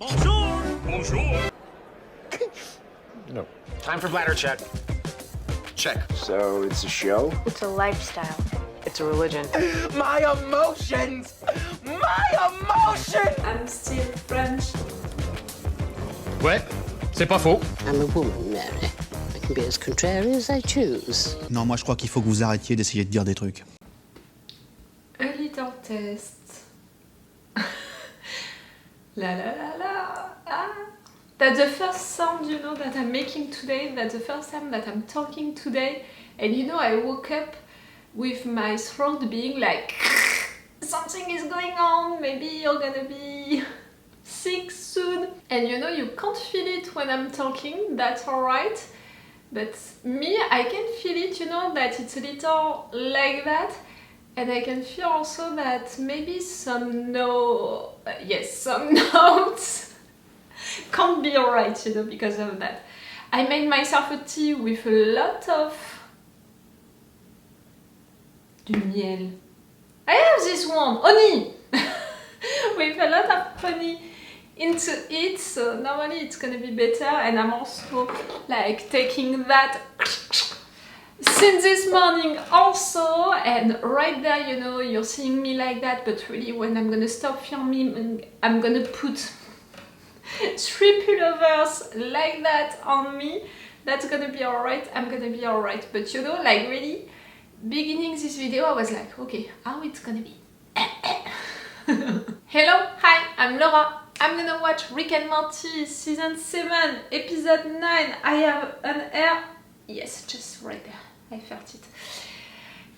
Bonjour! Bonjour! No. Time for bladder check. Check. So it's a show? It's a lifestyle. It's a religion. My emotions! My emotions! I'm still French. Ouais, c'est pas faux. I'm a woman, Mary. I can be as contrary as I choose. Non, moi je crois qu'il faut que vous arrêtiez d'essayer de dire des trucs. A little test. La la la la. Ah. That's the first sound, you know, that I'm making today. That's the first time that I'm talking today. And you know, I woke up with my throat being like, something is going on. Maybe you're gonna be sick soon. And you know, you can't feel it when I'm talking. That's alright. But me, I can feel it, you know, that it's a little like that. And I can feel also that maybe some notes can't be alright, you know, because of that. I made myself a tea with a lot of du miel. I have this one, honey! With a lot of honey into it, so normally it's gonna be better. And I'm also like taking that since this morning also, and right there, you know, you're seeing me like that, but really when I'm gonna stop filming, I'm gonna put 3 pullovers like that on me. That's gonna be alright, I'm gonna be alright. But you know, like really, beginning this video, I was like, okay, how it's gonna be? Hello, hi, I'm Laura. I'm gonna watch Rick and Morty season 7, episode 9. I have an air. Yes, just right there. I felt it.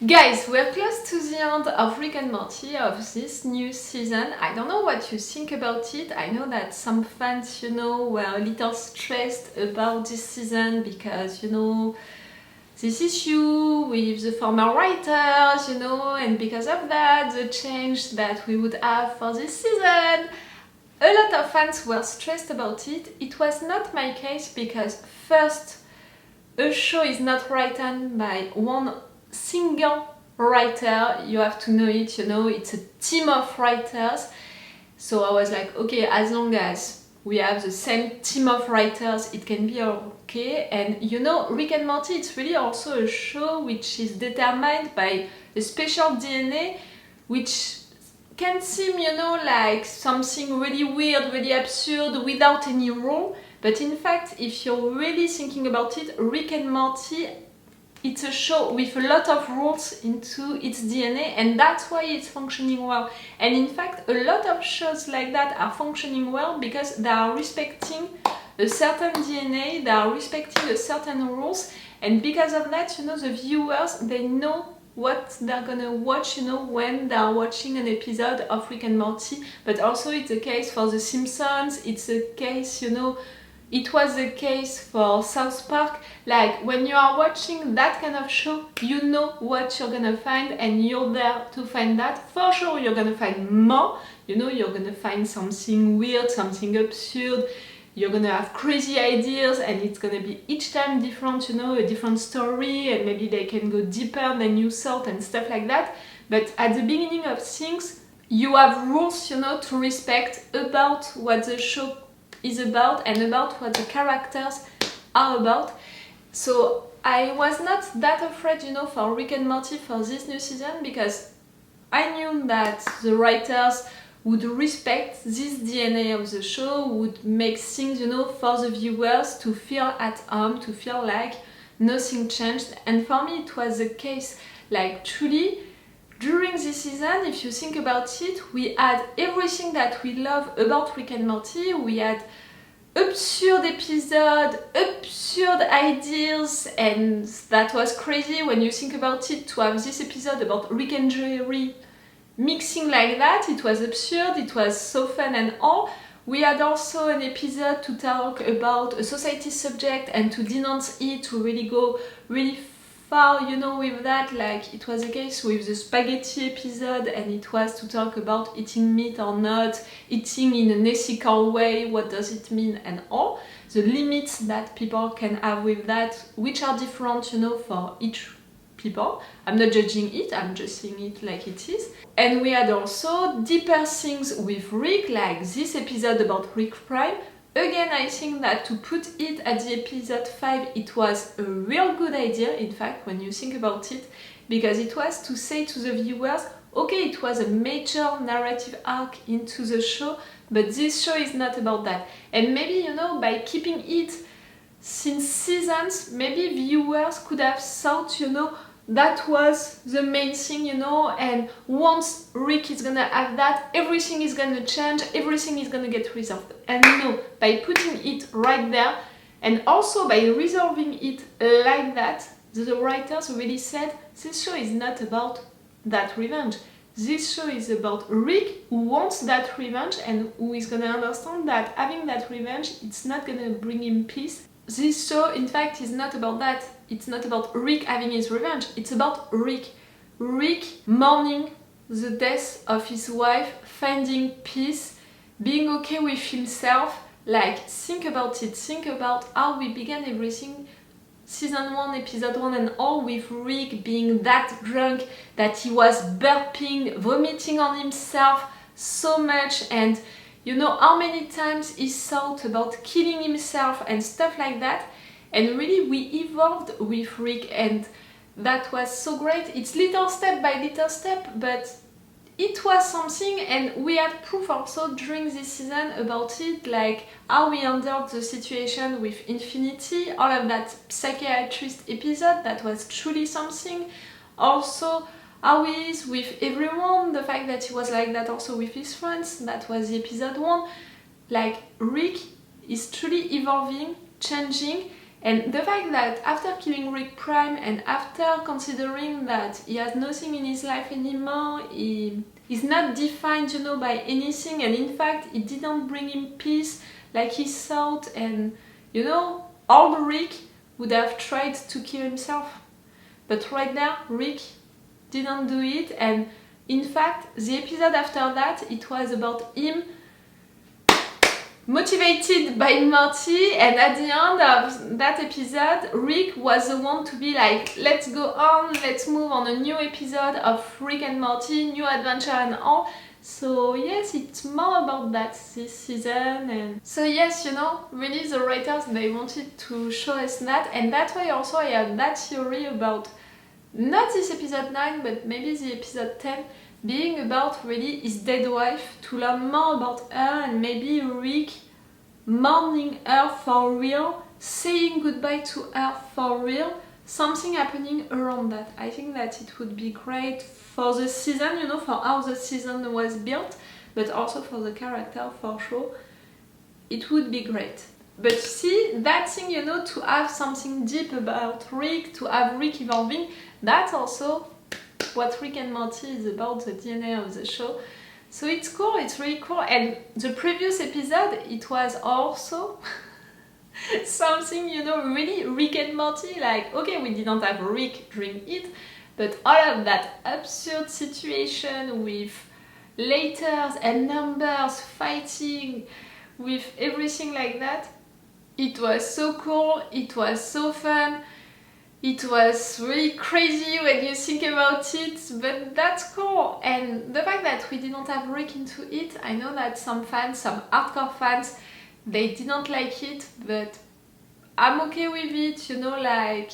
Guys, we're close to the end of Rick and Morty of this new season. I don't know what you think about it. I know that some fans, you know, were a little stressed about this season because, you know, this issue with the former writers, you know, and because of that, the change that we would have for this season. A lot of fans were stressed about it. It was not my case because first, a show is not written by one single writer. You have to know it, you know, it's a team of writers. So I was like, okay, as long as we have the same team of writers, it can be okay. And you know, Rick and Morty, it's really also a show which is determined by a special DNA, which can seem, you know, like something really weird, really absurd, without any rule. But in fact, if you're really thinking about it, Rick and Morty, it's a show with a lot of rules into its DNA, and that's why it's functioning well. And in fact, a lot of shows like that are functioning well because they are respecting a certain DNA, they are respecting a certain rules, and because of that, you know, the viewers, they know what they're gonna watch, you know, when they're watching an episode of Rick and Morty. But also it's the case for The Simpsons, it's the case, you know, it was the case for South Park. Like, when you are watching that kind of show, you know what you're gonna find and you're there to find that. For sure, you're gonna find more. You know, you're gonna find something weird, something absurd. You're gonna have crazy ideas and it's gonna be each time different, you know, a different story, and maybe they can go deeper than you thought and stuff like that. But at the beginning of things, you have rules, you know, to respect about what the show is about and about what the characters are about. So I was not that afraid, you know, for Rick and Morty for this new season because I knew that the writers would respect this DNA of the show, would make things, you know, for the viewers to feel at home, to feel like nothing changed. And for me it was the case. Like, truly, during this season, if you think about it, we had everything that we love about Rick and Morty. We had absurd episodes, absurd ideas, and that was crazy when you think about it, to have this episode about Rick and Jerry mixing like that. It was absurd, it was so fun and all. We had also an episode to talk about a society subject and to denounce it, to really go really far, you know, with that. Like, it was the case with the spaghetti episode, and it was to talk about eating meat or not, eating in an ethical way, what does it mean and all. The limits that people can have with that, which are different, you know, for each people. I'm not judging it, I'm just saying it like it is. And we had also deeper things with Rick, like this episode about Rick Prime. Again, I think that to put it at the episode 5, it was a real good idea, in fact, when you think about it, because it was to say to the viewers, okay, it was a major narrative arc into the show, but this show is not about that. And maybe, you know, by keeping it since seasons, maybe viewers could have thought, you know, that was the main thing, you know, and once Rick is gonna have that, everything is gonna change, everything is gonna get resolved. And no, by putting it right there, and also by resolving it like that, the writers really said, this show is not about that revenge. This show is about Rick who wants that revenge and who is gonna understand that having that revenge, it's not gonna bring him peace. This show, in fact, is not about that. It's not about Rick having his revenge. It's about Rick. Rick mourning the death of his wife, finding peace, being okay with himself. Like, think about it. Think about how we began everything. Season 1, episode 1 and all, with Rick being that drunk that he was burping, vomiting on himself so much, and you know how many times he thought about killing himself and stuff like that. And really we evolved with Rick, and that was so great. It's little step by little step, but it was something, and we had proof also during this season about it, like how we handled the situation with Infinity, all of that psychiatrist episode, that was truly something. Also how he is with everyone, the fact that he was like that also with his friends, that was the episode 1. Like, Rick is truly evolving, changing, and the fact that after killing Rick Prime and after considering that he has nothing in his life anymore, he's not defined, you know, by anything, and in fact it didn't bring him peace like he thought, and you know, old Rick would have tried to kill himself. But right now, Rick didn't do it, and in fact the episode after that, it was about him motivated by Morty, and at the end of that episode, Rick was the one to be like, let's go on, let's move on a new episode of Rick and Morty, new adventure and all. So yes, it's more about that this season. And so yes, you know, really the writers, they wanted to show us that, and that's why also I have that theory about not this episode 9, but maybe the episode 10 being about really his dead wife, to learn more about her, and maybe Rick mourning her for real, saying goodbye to her for real, something happening around that. I think that it would be great for the season, you know, for how the season was built, but also for the character, for sure. It would be great. But see, that thing, you know, to have something deep about Rick, to have Rick evolving, that's also what Rick and Morty is about, the DNA of the show. So it's cool, it's really cool. And the previous episode, it was also something, you know, really Rick and Morty, like, okay, we didn't have Rick during it, but all of that absurd situation with letters and numbers fighting, with everything like that, it was so cool, it was so fun. It was really crazy when you think about it, but that's cool. And the fact that we didn't have Rick into it, I know that some fans, some hardcore fans, they didn't like it, but I'm okay with it, you know, like,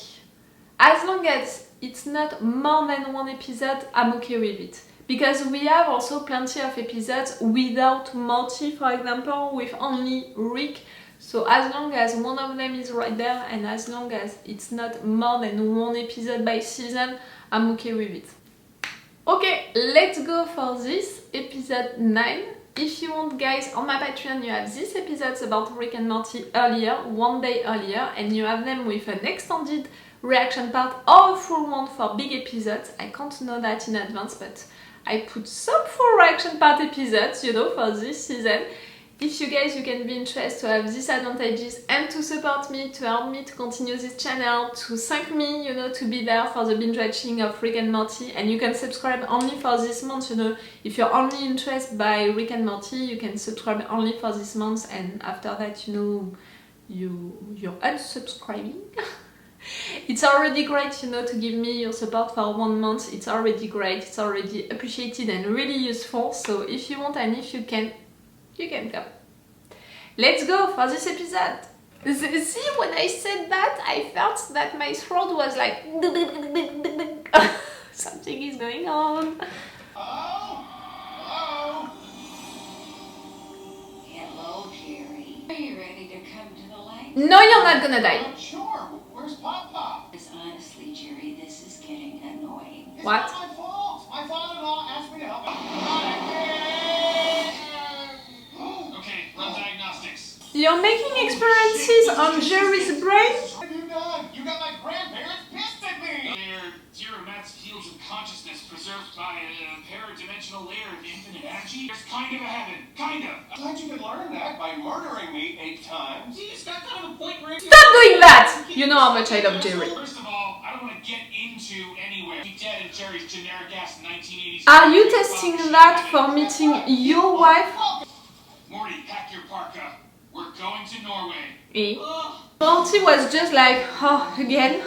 as long as it's not more than one episode, I'm okay with it. Because we have also plenty of episodes without Morty, for example, with only Rick. So as long as one of them is right there, and as long as it's not more than one episode by season, I'm okay with it. Okay, let's go for this episode 9. If you want, guys, on my Patreon you have these episodes about Rick and Morty earlier, one day earlier, and you have them with an extended reaction part or a full one for big episodes. I can't know that in advance, but I put some full reaction part episodes, you know, for this season. If you guys, you can be interested to have these advantages and to support me, to help me to continue this channel, to thank me, you know, to be there for the binge watching of Rick and Morty. And you can subscribe only for this month, you know. If you're only interested by Rick and Morty, you can subscribe only for this month, and after that, you know, you're unsubscribing. It's already great, you know, to give me your support for 1 month. It's already great, it's already appreciated and really useful. So if you want and if you can come. Let's go for this episode. See, when I said that, I felt that my throat was like... Something is going on. Hello, Jerry. Are you ready to come to the light? No, you're not gonna die. Sure. Where's Papa? Because honestly, Jerry, this is getting annoying. What? It's not my fault. My father-in-law asked me to help him. Okay, run diagnostics. You're making experiences on Jerry's brain? What have you done? You got my grandparents pissed at me. They're zero mass fields of consciousness preserved by a paradimensional layer of infinite energy. There's kind of a heaven. Kind of. Glad you could learn that by murdering me 8 times. He's got kind of a point where... Stop doing that! You know how much I love Jerry. First of all, I don't want to get into anywhere. Be dead in Jerry's generic ass 1980s. Are you testing that for meeting your wife? Morty, pack your parka. We're going to Norway. Eh? Morty was just like, oh, again?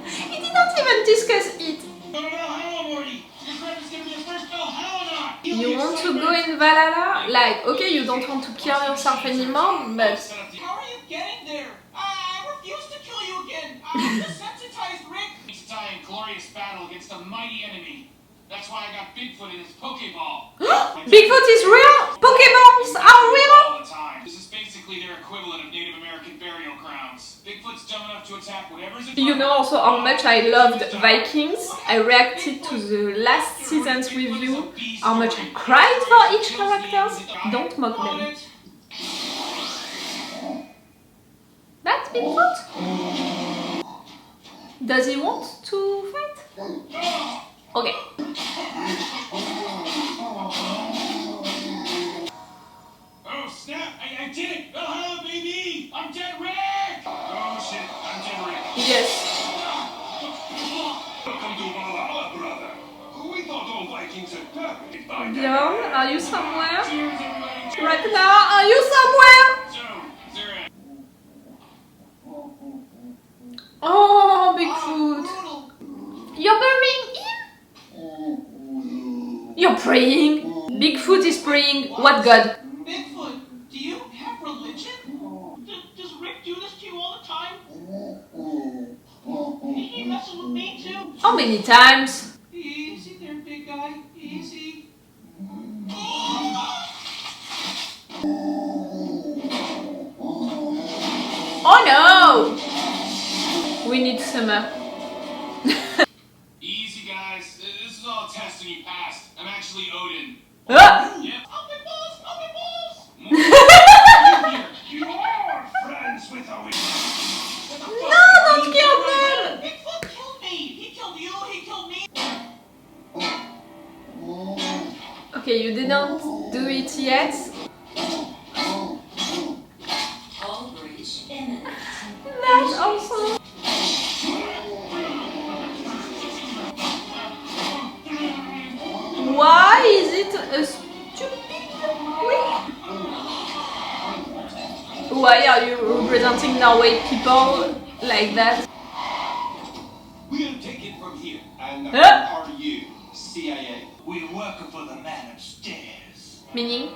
He did not even discuss it. Go to Valhalla, Morty. Your friend is giving me a first Valhalla knot. You want to go in Valhalla? Like, okay, you don't want to kill yourself anymore, but... How are you getting there? I refuse to kill you again. I'm desensitized, Rick. It's a tie in glorious battle against a mighty enemy. That's why I got Bigfoot in his Pokeball. Bigfoot is real? Pokeballs are real? All the time. This is basically their equivalent of Native American burial grounds. Bigfoot's dumb enough to attack whatever's in You know also how much I loved Vikings. I reacted to the last season's review, how much I cried for each character. Don't mock them. That's Bigfoot? Does he want to fight? Okay. Oh snap! I did it! Valhalla, baby! I'm dead, Rick! Oh shit! I'm dead, Rick. Yes. Welcome to Valhalla, brother. We thought all Vikings had perfect by now. Bjorn, are you somewhere? Cheers, everybody! Ragnar, are you somewhere? So, is there a... Oh, Bigfoot. You're burying him? You're praying? Bigfoot is praying. What god? Bigfoot, do you have religion? Does Rick do this to you all the time? He messing with me too? How many times? Easy there, big guy. Easy. Oh no! We need summer. Easy, guys. This is all a test and you passed. I'm actually Odin. Ah! Yep. I'll be balls! I'll be balls! You are friends with Owen. No, don't kill them! Bigfoot killed me! He killed you, he killed me! Okay, you didn't do it yet. All breach imminent. That's awesome. Why is it a stupid way? Why are you representing Norway people like that? We'll take it from here. And who Huh? are you, CIA? We're working for the man upstairs. Meaning?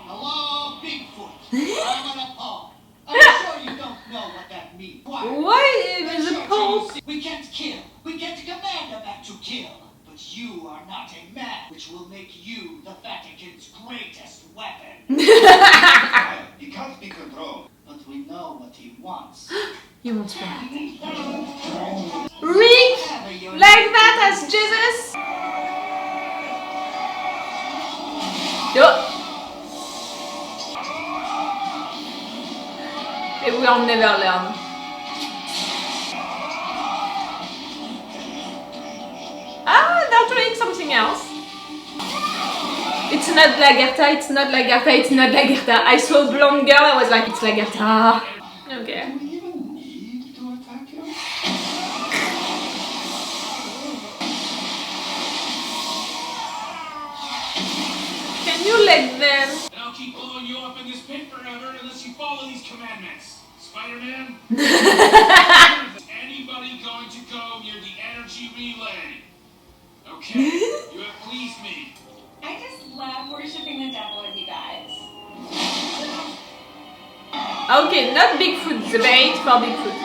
Hello, Bigfoot. I'm on a pole. I'm sure you don't know what that means. Why is the Pope? We can't kill. We can't command a man to kill. But you are not a man, which will make you the Vatican's greatest weapon. He can't be controlled, but we know what he wants. He wants to Rick! Like that as Jesus? Yo! It will never learn. Ah, they're doing something else. It's not Lagertha, it's not Lagertha, it's not Lagertha. I saw a blonde girl, I was like, it's Lagertha. Okay. Do we even need to attack him? And I'll keep blowing you up in this pit forever unless you follow these commandments. Spider-Man? going to go near the energy relay. Okay, you have pleased me. I just love worshiping the devil with you guys. Okay, not Bigfoot, the bait for Bigfoot.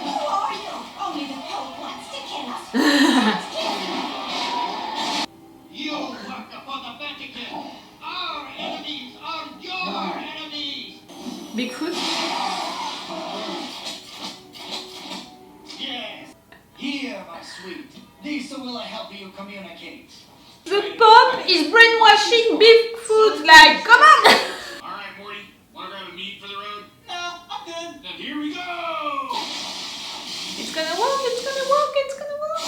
Who are you? Only the Pope wants to kill us. You work for the Vatican. Our enemies are your enemies. Bigfoot? Yes. Here, my sweet. This will help you communicate. The Pope is brainwashing Bigfoot, like, come on! Alright, Morty, wanna grab a meat for the road? No, I'm good. Then here we go! It's gonna work, it's gonna work, it's gonna work.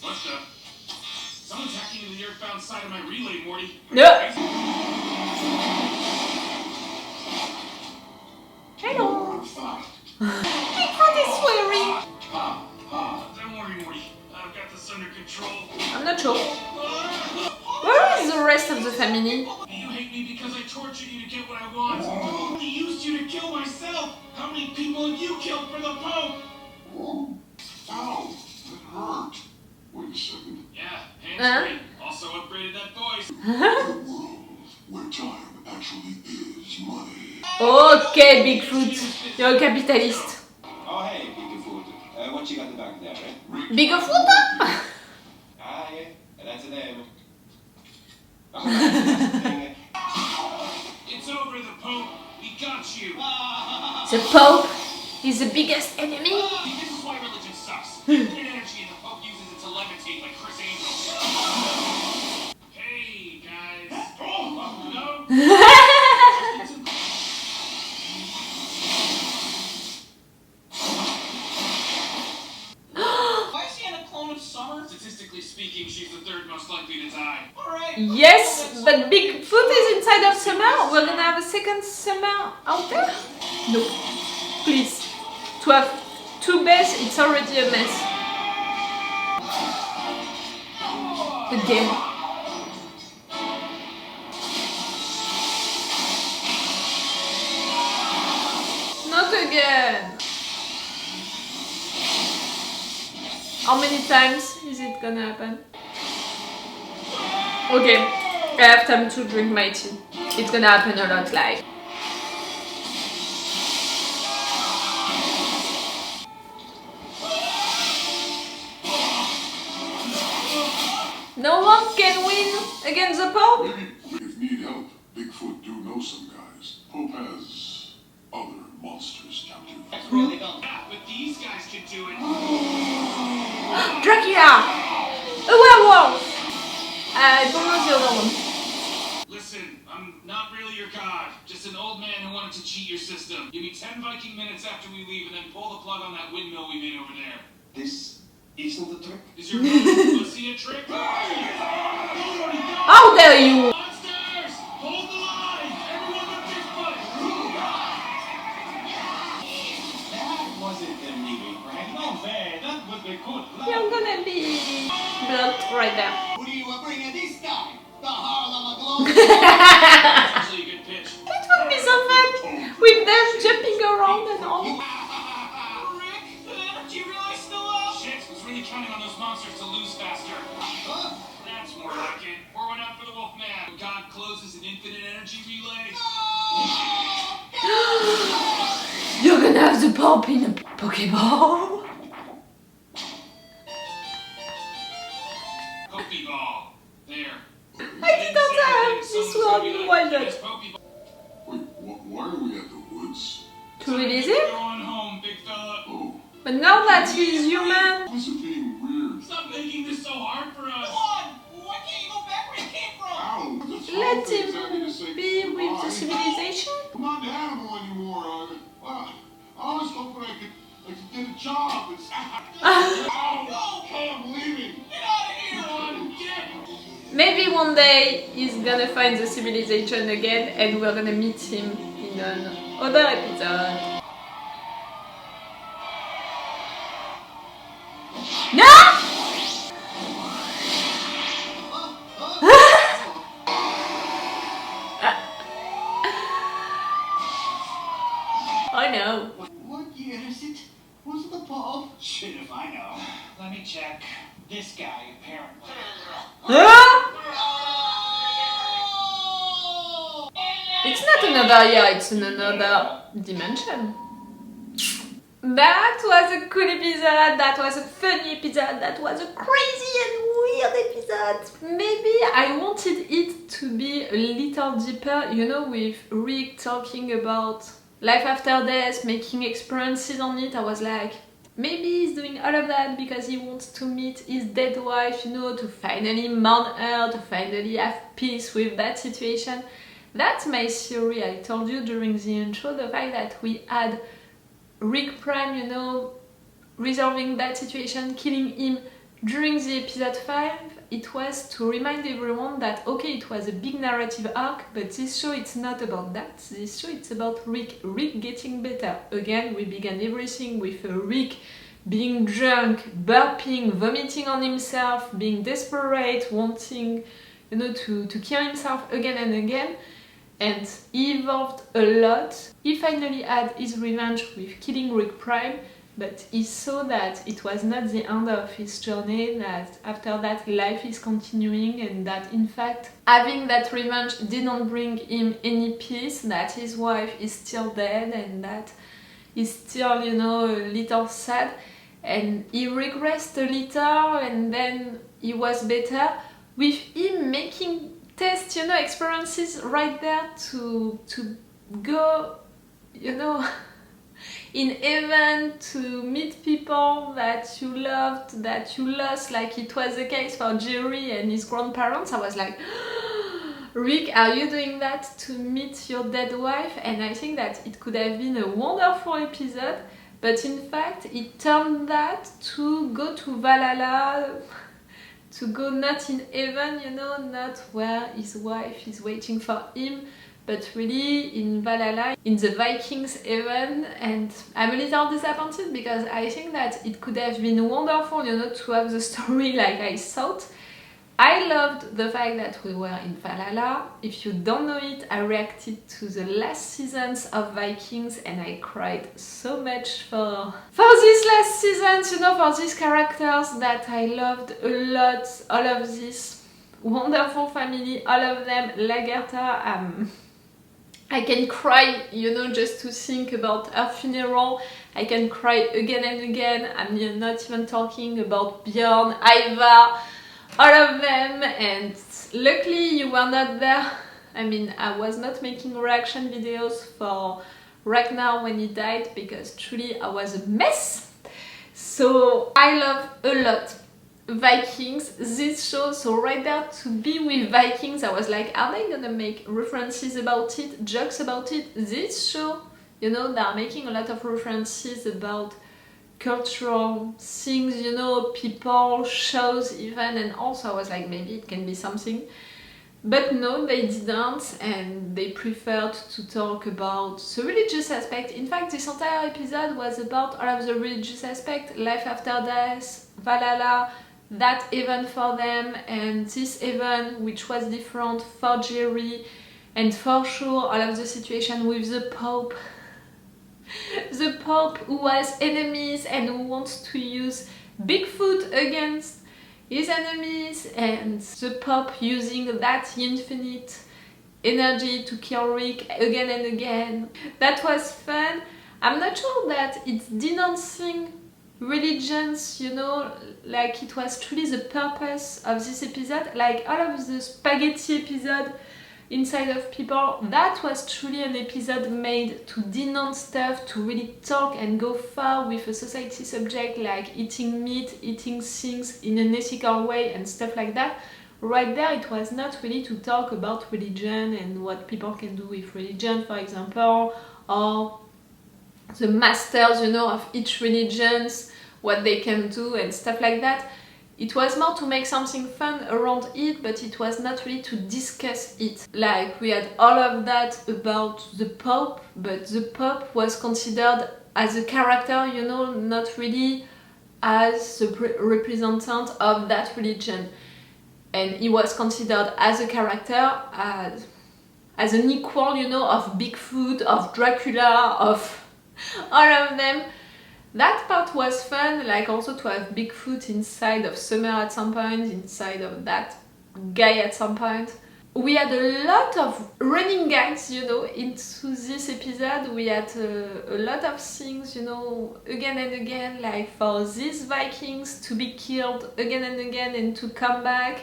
What the? Someone's hacking into the earthbound side of my relay, Morty. No. Hello. Bigfoot is swearing. Don't worry, Morty. I've got this under control. I'm not sure. Where is the rest of the family? You hate me because I tortured you to get what I want. I only used you to kill myself. How many people have you killed for the Pope? Ow, that hurt. Wait a second. Yeah, hands free. Also upgraded that voice. The world where time actually is money. Okay, Bigfoot. You're a capitalist. Oh, hey, Bigfoot. What you got the back there, eh? Bigfoot? Ah, yeah, that's a name. It's over, the Pope. We got you. The Pope is the biggest enemy? This is why religion sucks. Infinite energy and the Pope uses it to levitate like Chris Angel. Hey, guys. No? Why is Hannah a clone of Summer? Statistically speaking, she's the third most likely to die. Alright. Yes, but Bigfoot is inside of Summer. We're gonna have a second Summer out there? No. Please. To have two beds, it's already a mess. The game. Not again. How many times is it gonna happen? Okay, I have time to drink my tea. It's gonna happen a lot, like. No one can win against the Pope? If need help, Bigfoot do know some guys. Pope has other monsters captive. That's really dumb. Yeah, but these guys can do it. Dracula! A werewolf! I don't know the other one. Listen, I'm not really your god. Just an old man who wanted to cheat your system. Give me 10 Viking minutes after we leave and then pull the plug on that windmill we made over there. This isn't a trick. Is your pussy a trick? How dare you! Monsters! Hold the line! Everyone but Bigfoot! That wasn't them leaving, right? No way, that would be good. You're gonna be blocked right there. Who do you bring this time? The Harlem Globe? That's actually a good pitch. That would be so fun! With them jumping around and all. Rick, the energy relay's still up! Shit, I was really counting on those monsters to lose faster. Huh? That's more like it. Pour one out for the Wolfman. When God closes an infinite energy relay. You're gonna have the Pope in a Pokeball. Pokeball. There. I didn't have this one in Wild. Wait, why are we at the woods? To release Go him? on home, big fella. Oh, But now that he's human, why is it being weird? Stop making this so hard for us. Come on! Why can't you go back where you came from? Ow! That's let wrong things I need to say him be with the goodbye. civilization. I'm not an animal anymore. I was hoping I could get a job. It's... Ow! I'm leaving. Get out of here! Come on, get. Maybe one day he's gonna find the civilization again and we're gonna meet him in another episode. No! know. What year is it? Was it the Pope? Shit if I know. Let me check. This guy, apparently. It's not another year, it's in another dimension. That was a cool episode, that was a funny episode, that was a crazy and weird episode. Maybe I wanted it to be a little deeper, you know, with Rick talking about life after death, making experiences on it. I was like, maybe he's doing all of that because he wants to meet his dead wife, you know, to finally mourn her, to finally have peace with that situation. That's my theory. I told you during the intro, the fact that we had Rick Prime, you know, resolving that situation, killing him during the episode 5, it was to remind everyone that, okay, it was a big narrative arc, but this show, it's not about that. This show, it's about Rick getting better. Again, we began everything with Rick being drunk, burping, vomiting on himself, being desperate, wanting, you know, to kill himself again and again. And he evolved a lot. He finally had his revenge with killing Rick Prime, but he saw that it was not the end of his journey, that after that life is continuing, and that in fact having that revenge didn't bring him any peace, that his wife is still dead and that he's still, you know, a little sad. And he regressed a little and then he was better, with him making test, you know, experiences right there to go, you know, in heaven, to meet people that you loved, that you lost, like it was the case for Jerry and his grandparents. I was like, Rick, are you doing that to meet your dead wife? And I think that it could have been a wonderful episode, but in fact it turned that to go to Valhalla, to go not in heaven, you know, not where his wife is waiting for him, but really in Valhalla, in the Vikings heaven. And I'm a little disappointed because I think that it could have been wonderful, you know, to have the story like I thought. I loved the fact that we were in Valhalla. If you don't know it, I reacted to the last seasons of Vikings and I cried so much for these last seasons, you know, for these characters that I loved a lot. All of this wonderful family, all of them, Lagertha, I can cry, you know, just to think about her funeral. I can cry again and again. I'm not even talking about Bjorn, Ivar, all of them, and luckily you were not there. I mean, I was not making reaction videos for Ragnar when he died because truly I was a mess. So I love a lot Vikings, this show, so right there to be with Vikings, I was like, are they gonna make references about it, jokes about it? This show, you know, they are making a lot of references about cultural things, you know, people, shows even, and also I was like, maybe it can be something. But no, they didn't, and they preferred to talk about the religious aspect. In fact, this entire episode was about all of the religious aspect, life after death, Valhalla, that event for them, and this event which was different for Jerry, and for sure all of the situation with the Pope. The Pope who has enemies and who wants to use Bigfoot against his enemies, and the Pope using that infinite energy to kill Rick again and again. That was fun. I'm not sure that it's denouncing religions, you know, like it was truly the purpose of this episode, like all of the spaghetti episode inside of people, that was truly an episode made to denounce stuff, to really talk and go far with a society subject like eating meat, eating things in an ethical way and stuff like that. Right there it was not really to talk about religion and what people can do with religion, for example, or the masters, you know, of each religions, what they can do and stuff like that. It was more to make something fun around it, but it was not really to discuss it. Like, we had all of that about the Pope, but the Pope was considered as a character, you know, not really as the representative of that religion. And he was considered as a character, as an equal, you know, of Bigfoot, of Dracula, of All of them. That part was fun, like also to have Bigfoot inside of Summer at some point, inside of that guy at some point. We had a lot of running gags, you know, into this episode. We had a lot of things, you know, again and again, like for these Vikings to be killed again and again and to come back,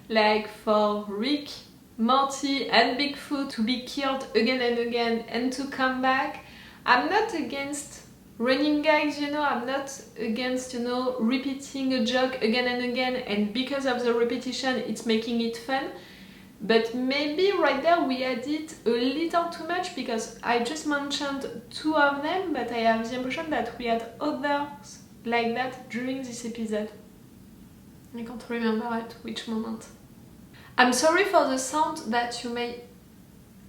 like for Rick, Morty and Bigfoot to be killed again and again and to come back. I'm not against running gags, you know, I'm not against, you know, repeating a joke again and again, and because of the repetition it's making it fun. But maybe right there we added a little too much, because I just mentioned 2 of them, but I have the impression that we had others like that during this episode. I can't remember at which moment. I'm sorry for the sound that you may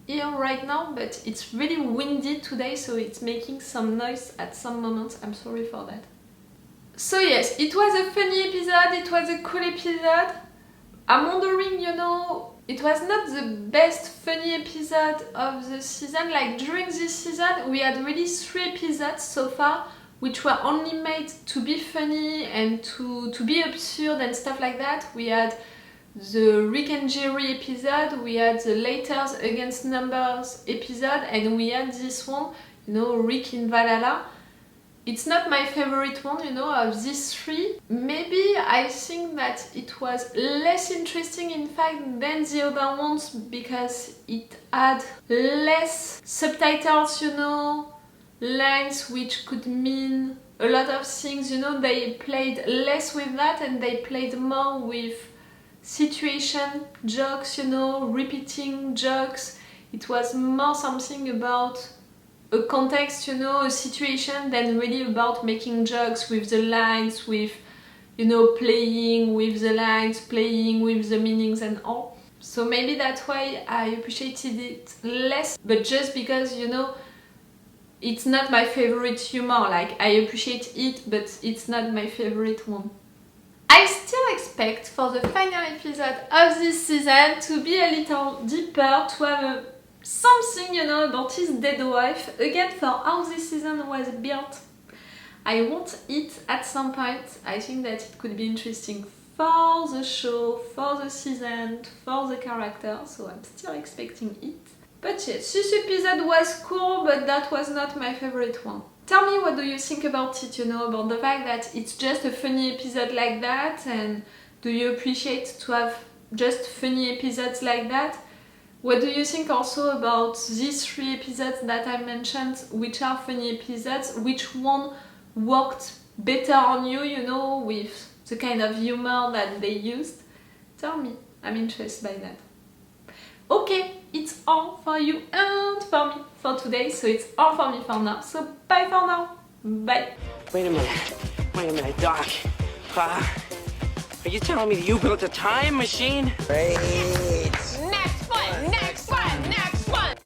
hear right now, but it's really windy today, so it's making some noise at some moments. I'm sorry for that. So yes, it was a funny episode, it was a cool episode. I'm wondering, you know, it was not the best funny episode of the season. Like during this season we had really 3 episodes so far which were only made to be funny and to be absurd and stuff like that. We had the Rick and Jerry episode, we had the Letters Against Numbers episode, and we had this one, you know, Rick in Valhalla. It's not my favorite one, you know, of these 3. Maybe I think that it was less interesting in fact than the other ones because it had less subtitles, you know, lines which could mean a lot of things, you know. They played less with that and they played more with situation jokes, you know, repeating jokes. It was more something about a context, you know, a situation, than really about making jokes with the lines, with, you know, playing with the lines, playing with the meanings and all. So maybe that's why I appreciated it less, but just because, you know, it's not my favorite humor. Like, I appreciate it, but it's not my favorite one. I still expect for the final episode of this season to be a little deeper, to have something, you know, about his dead wife. Again, for how this season was built, I want it at some point. I think that it could be interesting for the show, for the season, for the character, so I'm still expecting it. But yes, this episode was cool, but that was not my favorite one. Tell me, what do you think about it, you know, about the fact that it's just a funny episode like that, and do you appreciate to have just funny episodes like that? What do you think also about these 3 episodes that I mentioned, which are funny episodes? Which one worked better on you, you know, with the kind of humor that they used? Tell me, I'm interested by that. Okay, it's all for you and for me for today, so it's all for me for now. So bye for now. Bye. Wait a minute, Doc. Are you telling me that you built a time machine? Great.